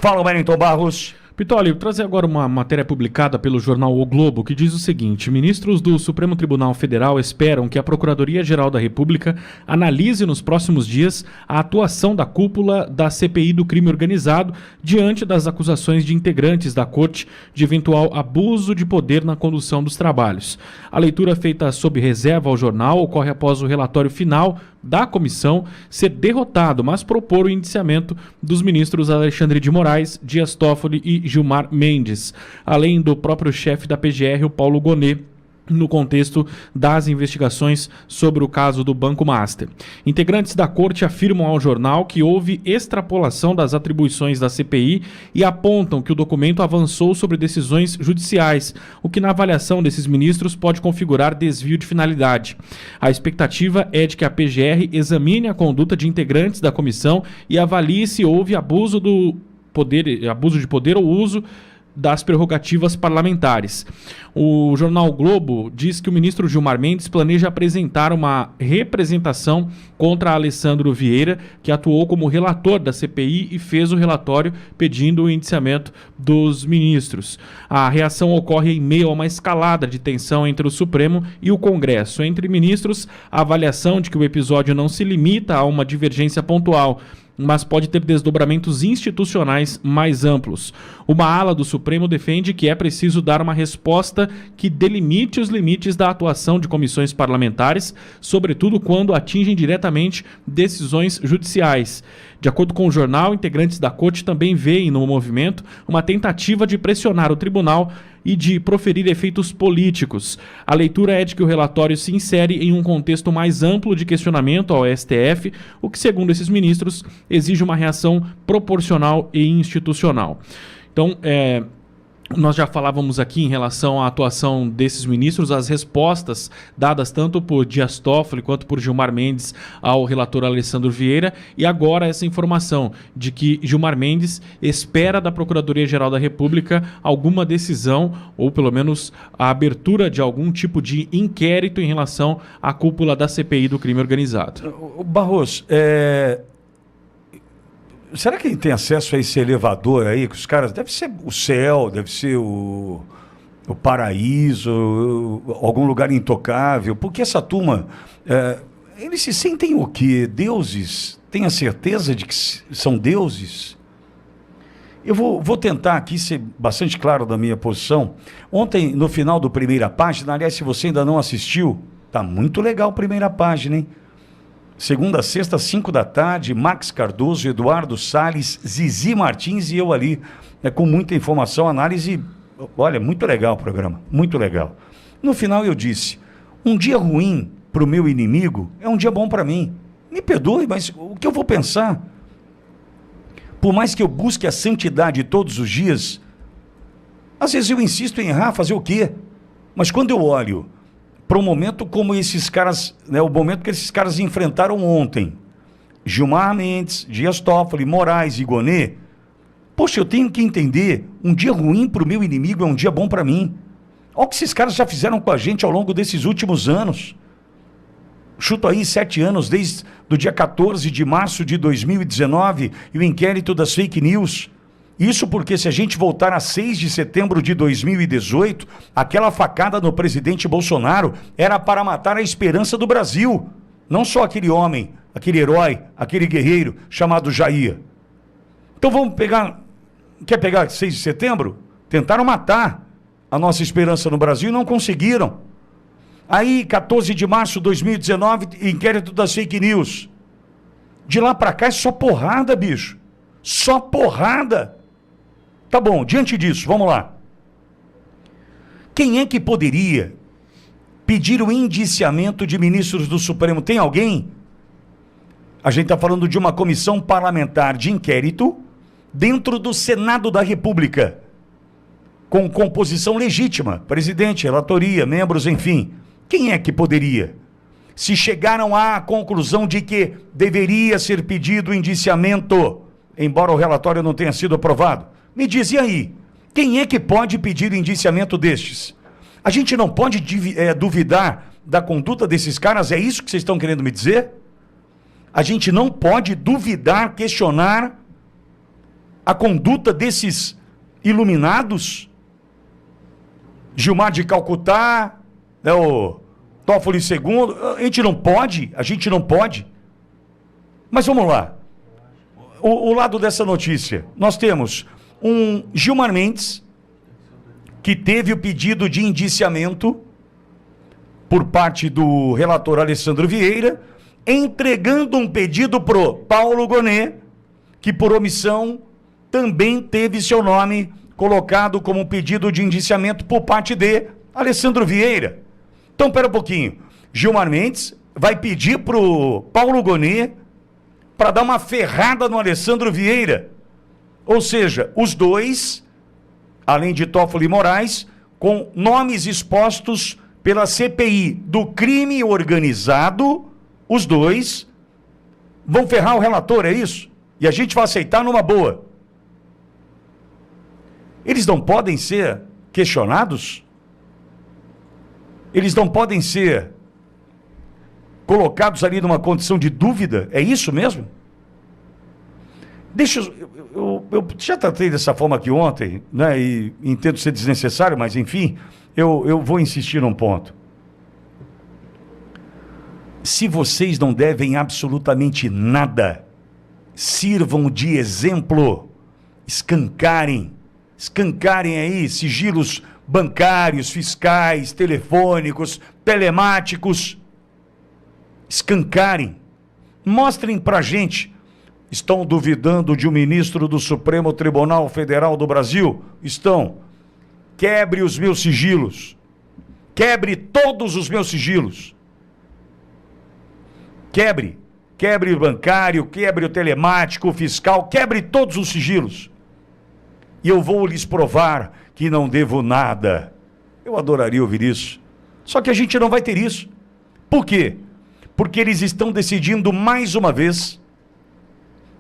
Fala, Wellington Barros. Pitoli, trazer agora uma matéria publicada pelo jornal O Globo que diz o seguinte: ministros do Supremo Tribunal Federal esperam que a Procuradoria-Geral da República analise nos próximos dias a atuação da cúpula da CPI do crime organizado diante das acusações de integrantes da Corte de eventual abuso de poder na condução dos trabalhos. A leitura feita sob reserva ao jornal ocorre após o relatório final da comissão ser derrotado, mas propor o indiciamento dos ministros Alexandre de Moraes, Dias Toffoli e Gilmar Mendes, além do próprio chefe da PGR, o Paulo Gonet, no contexto das investigações sobre o caso do Banco Master. Integrantes da corte afirmam ao jornal que houve extrapolação das atribuições da CPI e apontam que o documento avançou sobre decisões judiciais, o que na avaliação desses ministros pode configurar desvio de finalidade. A expectativa é de que a PGR examine a conduta de integrantes da comissão e avalie se houve abuso de poder ou uso das prerrogativas parlamentares. O jornal o Globo diz que o ministro Gilmar Mendes planeja apresentar uma representação contra Alessandro Vieira, que atuou como relator da CPI e fez o relatório pedindo o indiciamento dos ministros. A reação ocorre em meio a uma escalada de tensão entre o Supremo e o Congresso. Entre ministros, a avaliação de que o episódio não se limita a uma divergência pontual, mas pode ter desdobramentos institucionais mais amplos. Uma ala do Supremo defende que é preciso dar uma resposta que delimite os limites da atuação de comissões parlamentares, sobretudo quando atingem diretamente decisões judiciais. De acordo com o jornal, integrantes da corte também veem no movimento uma tentativa de pressionar o tribunal e de proferir efeitos políticos. A leitura é de que o relatório se insere em um contexto mais amplo de questionamento ao STF, o que, segundo esses ministros, exige uma reação proporcional e institucional. Então, nós já falávamos aqui em relação à atuação desses ministros, as respostas dadas tanto por Dias Toffoli quanto por Gilmar Mendes ao relator Alessandro Vieira, e agora essa informação de que Gilmar Mendes espera da Procuradoria-Geral da República alguma decisão, ou pelo menos a abertura de algum tipo de inquérito em relação à cúpula da CPI do crime organizado. Barros, será que ele tem acesso a esse elevador aí, que os caras... Deve ser o céu, deve ser o paraíso, algum lugar intocável. Porque essa turma, eles se sentem o quê? Deuses? Tem a certeza de que são deuses? Eu vou tentar aqui ser bastante claro da minha posição. Ontem, no final do Primeira Página, aliás, se você ainda não assistiu, tá muito legal a Primeira Página, hein? Segunda a sexta, 5 da tarde, Max Cardoso, Eduardo Salles, Zizi Martins e eu ali, com muita informação, análise. Olha, muito legal o programa, muito legal. No final eu disse, um dia ruim para o meu inimigo é um dia bom para mim. Me perdoe, mas o que eu vou pensar? Por mais que eu busque a santidade todos os dias, às vezes eu insisto em errar, fazer o quê? Mas quando eu olho para um momento como esses caras, o momento que esses caras enfrentaram ontem, Gilmar Mendes, Dias Toffoli, Moraes e Gonet, poxa, eu tenho que entender, um dia ruim para o meu inimigo é um dia bom para mim. Olha o que esses caras já fizeram com a gente ao longo desses últimos anos. Chuto aí 7 anos, desde o dia 14 de março de 2019, e o inquérito das fake news. Isso porque se a gente voltar a 6 de setembro de 2018, aquela facada no presidente Bolsonaro era para matar a esperança do Brasil. Não só aquele homem, aquele herói, aquele guerreiro chamado Jair. Então vamos pegar... Quer pegar 6 de setembro? Tentaram matar a nossa esperança no Brasil e não conseguiram. Aí, 14 de março de 2019, inquérito das fake news. De lá para cá é só porrada, bicho. Só porrada. Tá bom, diante disso, vamos lá. Quem é que poderia pedir o indiciamento de ministros do Supremo? Tem alguém? A gente está falando de uma comissão parlamentar de inquérito dentro do Senado da República, com composição legítima, presidente, relatoria, membros, enfim. Quem é que poderia? Se chegaram à conclusão de que deveria ser pedido o indiciamento, embora o relatório não tenha sido aprovado, me diz, e aí? Quem é que pode pedir o indiciamento destes? A gente não pode duvidar da conduta desses caras, é isso que vocês estão querendo me dizer? A gente não pode duvidar, questionar a conduta desses iluminados? Gilmar de Calcutá, né, o Toffoli II, a gente não pode. Mas vamos lá. O lado dessa notícia, nós temos um Gilmar Mendes, que teve o pedido de indiciamento por parte do relator Alessandro Vieira, entregando um pedido pro Paulo Gonet, que por omissão também teve seu nome colocado como pedido de indiciamento por parte de Alessandro Vieira. Então, pera um pouquinho. Gilmar Mendes vai pedir pro Paulo Gonet para dar uma ferrada no Alessandro Vieira. Ou seja, os dois, além de Toffoli e Moraes, com nomes expostos pela CPI do crime organizado, os dois vão ferrar o relator, é isso? E a gente vai aceitar numa boa. Eles não podem ser questionados? Eles não podem ser colocados ali numa condição de dúvida? É isso mesmo? Eu já tratei dessa forma aqui ontem, né, e entendo ser desnecessário, mas enfim, eu vou insistir num ponto. Se vocês não devem absolutamente nada, sirvam de exemplo, escancarem aí sigilos bancários, fiscais, telefônicos, telemáticos, escancarem, mostrem pra gente. Estão duvidando de um ministro do Supremo Tribunal Federal do Brasil? Estão. Quebre os meus sigilos. Quebre todos os meus sigilos. Quebre o bancário, quebre o telemático, o fiscal, quebre todos os sigilos. E eu vou lhes provar que não devo nada. Eu adoraria ouvir isso. Só que a gente não vai ter isso. Por quê? Porque eles estão decidindo mais uma vez,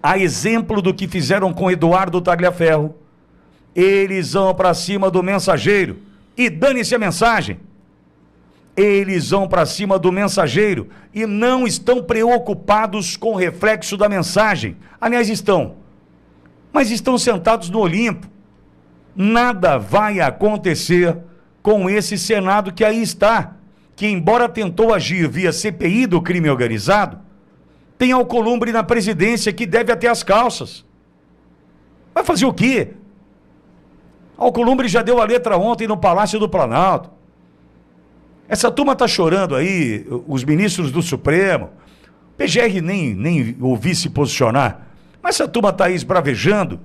a exemplo do que fizeram com Eduardo Tagliaferro, eles vão para cima do mensageiro e dane-se a mensagem. Eles vão para cima do mensageiro e não estão preocupados com o reflexo da mensagem. Aliás, estão. Mas estão sentados no Olimpo. Nada vai acontecer com esse Senado que aí está, que embora tentou agir via CPI do crime organizado, tem Alcolumbre na presidência que deve até as calças. Vai fazer o quê? Alcolumbre já deu a letra ontem no Palácio do Planalto. Essa turma está chorando aí, os ministros do Supremo. PGR nem ouvi se posicionar. Mas essa turma está aí esbravejando,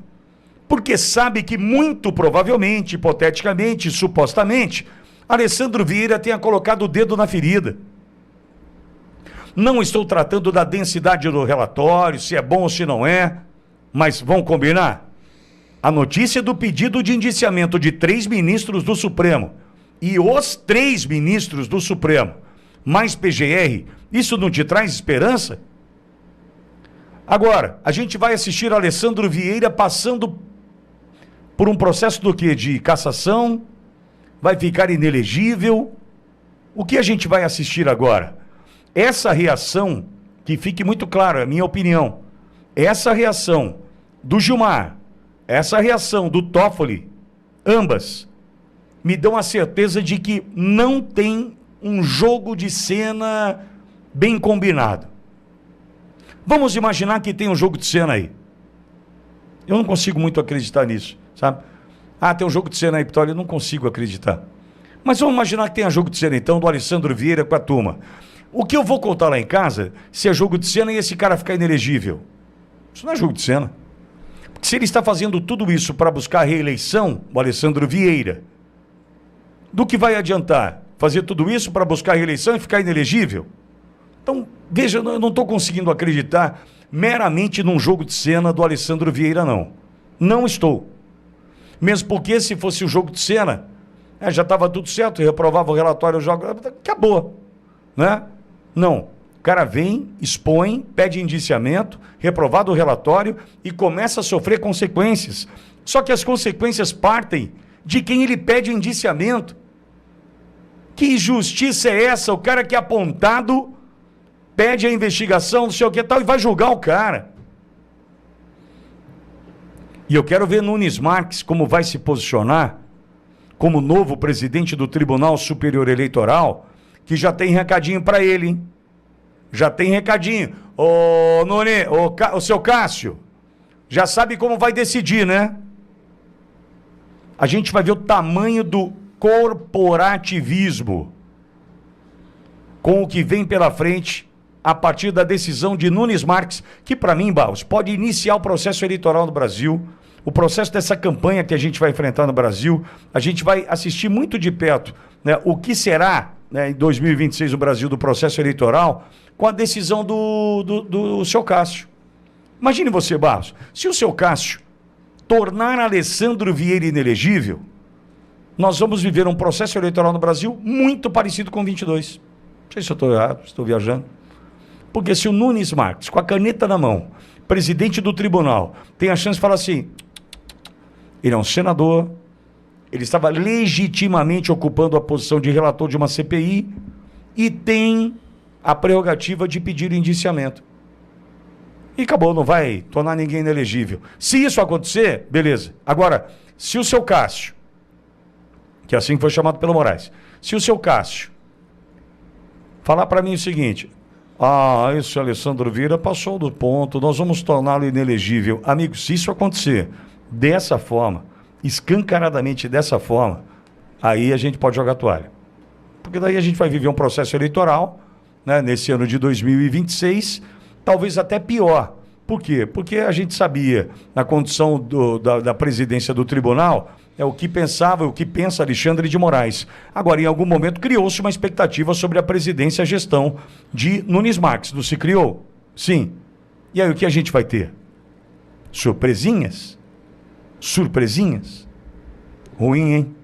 porque sabe que muito provavelmente, hipoteticamente, supostamente, Alessandro Vieira tenha colocado o dedo na ferida. Não estou tratando da densidade do relatório, se é bom ou se não é, mas vamos combinar? A notícia do pedido de indiciamento de 3 ministros do Supremo e os 3 ministros do Supremo, mais PGR, isso não te traz esperança? Agora, a gente vai assistir Alessandro Vieira passando por um processo do quê? De cassação, vai ficar inelegível. O que a gente vai assistir agora? Essa reação, que fique muito claro, é a minha opinião, essa reação do Gilmar, essa reação do Toffoli, ambas, me dão a certeza de que não tem um jogo de cena bem combinado. Vamos imaginar que tem um jogo de cena aí. Eu não consigo muito acreditar nisso, sabe? Tem um jogo de cena aí, Vitória, eu não consigo acreditar. Mas vamos imaginar que tenha jogo de cena, então, do Alessandro Vieira com a turma. O que eu vou contar lá em casa, se é jogo de cena e esse cara ficar inelegível? Isso não é jogo de cena. Porque se ele está fazendo tudo isso para buscar a reeleição, o Alessandro Vieira, do que vai adiantar? Fazer tudo isso para buscar a reeleição e ficar inelegível? Então, veja, eu não estou conseguindo acreditar meramente num jogo de cena do Alessandro Vieira, não. Não estou. Mesmo porque, se fosse o jogo de cena, já estava tudo certo, reprovava o relatório, acabou, né? Não. O cara vem, expõe, pede indiciamento, reprovado o relatório e começa a sofrer consequências. Só que as consequências partem de quem ele pede o indiciamento. Que justiça é essa? O cara que é apontado pede a investigação, não sei o que tal, e vai julgar o cara. E eu quero ver Nunes Marques como vai se posicionar como novo presidente do Tribunal Superior Eleitoral, que já tem recadinho para ele, hein? Já tem recadinho. Ô, Nunes, o seu Cássio, já sabe como vai decidir, né? A gente vai ver o tamanho do corporativismo com o que vem pela frente a partir da decisão de Nunes Marques, que para mim, Barros, pode iniciar o processo eleitoral no Brasil, o processo dessa campanha que a gente vai enfrentar no Brasil. A gente vai assistir muito de perto, né, o que será, né, em 2026 o Brasil do processo eleitoral, com a decisão do seu Cássio. Imagine você, Barros, se o seu Cássio tornar Alessandro Vieira inelegível, nós vamos viver um processo eleitoral no Brasil muito parecido com o 22. Não sei se eu estou errado, estou viajando. Porque se o Nunes Marques, com a caneta na mão, presidente do tribunal, tem a chance de falar assim, ele é um senador, ele estava legitimamente ocupando a posição de relator de uma CPI e tem a prerrogativa de pedir o indiciamento. E acabou, não vai tornar ninguém inelegível. Se isso acontecer, beleza. Agora, se o seu Cássio, que assim foi chamado pelo Moraes, se o seu Cássio falar para mim o seguinte, esse Alessandro Vieira passou do ponto, nós vamos torná-lo inelegível. Amigo, se isso acontecer dessa forma, escancaradamente dessa forma, aí a gente pode jogar a toalha. Porque daí a gente vai viver um processo eleitoral, né, nesse ano de 2026, talvez até pior. Por quê? Porque a gente sabia, na condição da presidência do tribunal, o que pensava, o que pensa Alexandre de Moraes. Agora, em algum momento, criou-se uma expectativa sobre a presidência e a gestão de Nunes Marques. Não se criou? Sim. E aí, o que a gente vai ter? Surpresinhas? Surpresinhas? Ruim, hein?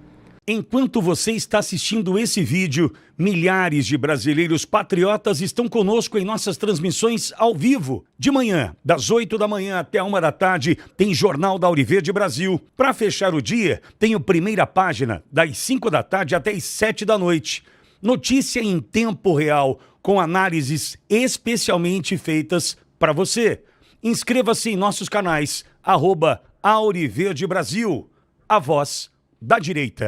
Enquanto você está assistindo esse vídeo, milhares de brasileiros patriotas estão conosco em nossas transmissões ao vivo. De manhã, das 8 da manhã até a 1 da tarde, tem Jornal da Auriverde Brasil. Para fechar o dia, tem o Primeira Página, das 5 da tarde até as 7 da noite. Notícia em tempo real, com análises especialmente feitas para você. Inscreva-se em nossos canais, @Auriverde Brasil, a voz da direita.